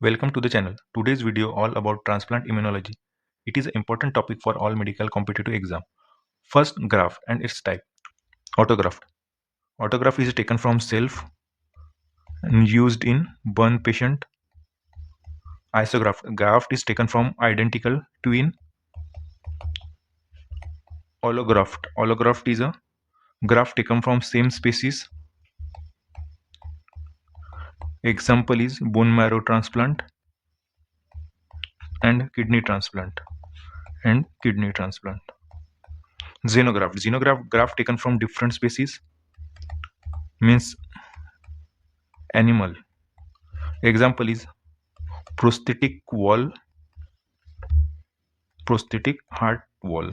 Welcome to the channel. Today's video all about transplant immunology. It is an important topic for all medical competitive exam. First, graft and its type. Autograft. Autograft is taken from self and used in burn patient. Isograft. Graft is taken from identical twin. Allograft. Allograft is a graft taken from same species. Example is bone marrow transplant and kidney transplant. Xenograft. Xenograft graft taken from different species means animal. Example is prosthetic heart wall.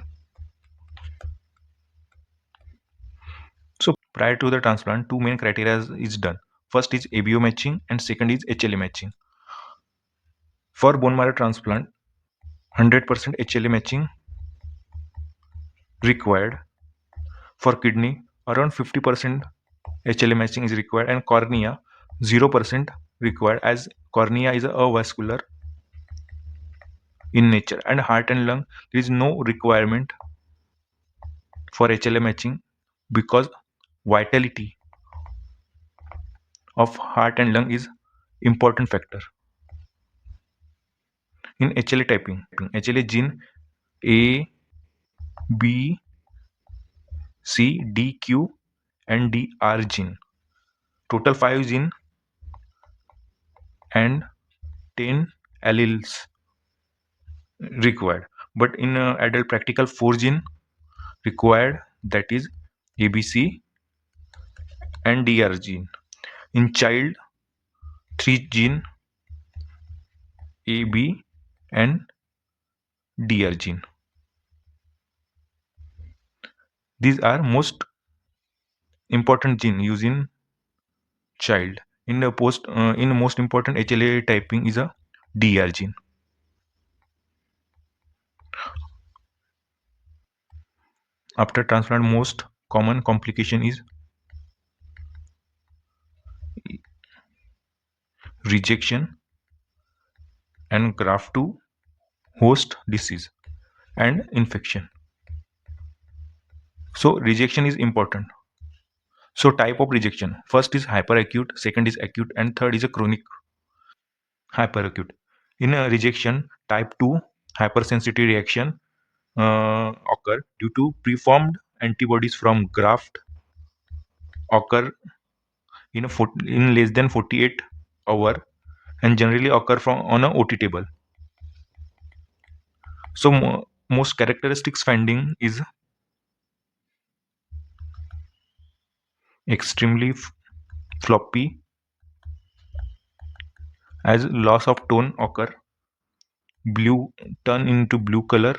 So prior to the transplant, two main criteria is done. First is ABO matching and second is HLA matching. For bone marrow transplant, 100% HLA matching required. For kidney, around 50% HLA matching is required, and cornea 0% required, as cornea is avascular in nature. And heart and lung, there is no requirement for HLA matching because vitality of heart and lung is important factor. In HLA typing, HLA gene A, B, C, D, Q and D are gene. Total 5 gene and 10 alleles required. But in adult practical 4 gene required, that is ABC and DR gene. In child 3 gene AB and DR gene. These are most important gene used in child. In the most important HLA typing is a DR gene. After transplant, most common complication is rejection and graft to host disease and infection. So rejection is important. So type of rejection: first is hyperacute, second is acute, and third is a chronic. Hyperacute. In a rejection, type 2 hypersensitivity reaction occur due to preformed antibodies from graft occur in less than 48 hour and generally occur on a OT table. So most characteristics finding is extremely floppy, as loss of tone occur, blue turn into blue color,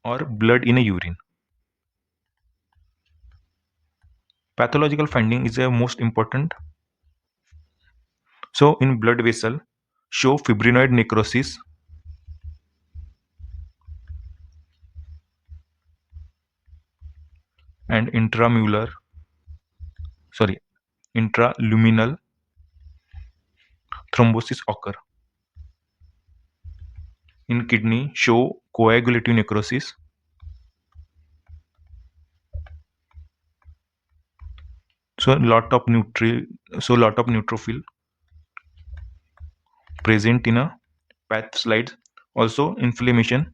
or blood in a urine. Pathological finding is a most important. So in blood vessel, show fibrinoid necrosis, and intraluminal thrombosis occur. In kidney, show coagulative necrosis. So lot of neutrophil present in a path slides. Also inflammation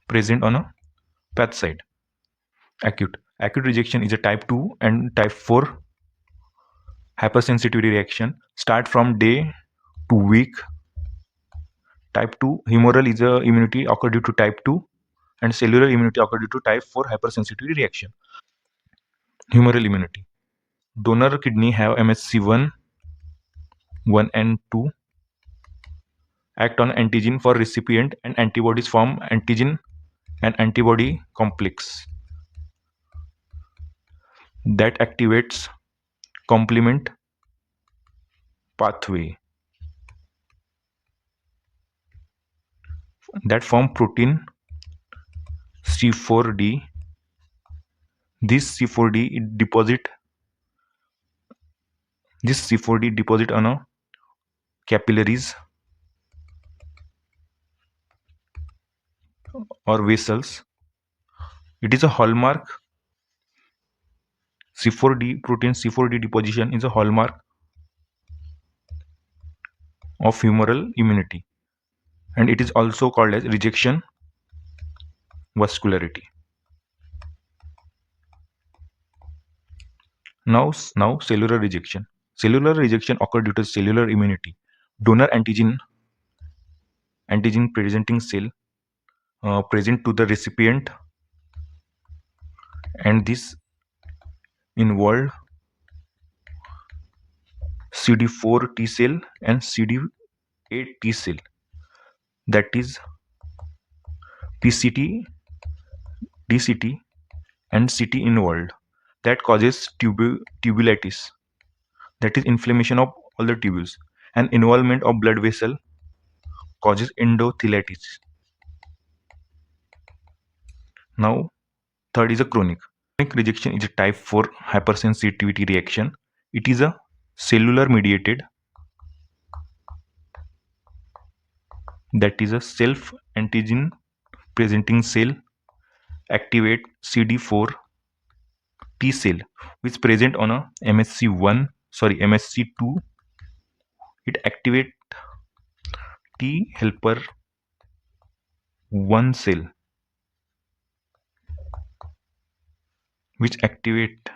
present on a path side. Acute rejection is a type 2 and type 4 hypersensitivity reaction, start from day to week. Type 2 humoral is a immunity occur due to type 2, and cellular immunity occur due to type 4 hypersensitivity reaction. Humoral immunity. Donor kidney have MHC1 1 and 2, act on antigen for recipient, and antibodies form antigen and antibody complex that activates complement pathway that form protein C4D. This C4D deposit This C4D deposit on a capillaries or vessels. It is a hallmark. C4D protein C4D deposition is a hallmark of humoral immunity, and it is also called as rejection vascularity. Now cellular rejection. Cellular rejection occurs due to cellular immunity. Donor antigen presenting cell present to the recipient, and this involved CD4 T cell and CD8 T cell, that is PCT, DCT, and CT involved, that causes tubulitis, that is inflammation of all the tubules, and involvement of blood vessel causes endothelitis. Now, third is a chronic. Chronic rejection is a type 4 hypersensitivity reaction. It is a cellular mediated, that is a self antigen presenting cell activate CD4 T cell which present on a MSC2. It activate T helper 1 cell which activate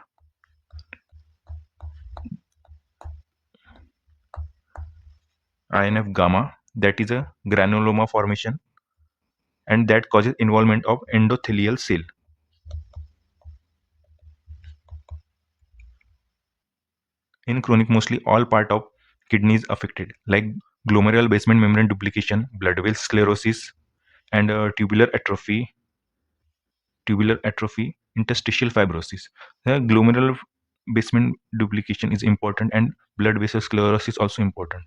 INF gamma, that is a granuloma formation, and that causes involvement of endothelial cell. In chronic, mostly all part of kidney is affected, like glomerular basement membrane duplication, blood vessel sclerosis, and tubular atrophy, interstitial fibrosis. The glomerular basement duplication is important, and blood vessel sclerosis also important.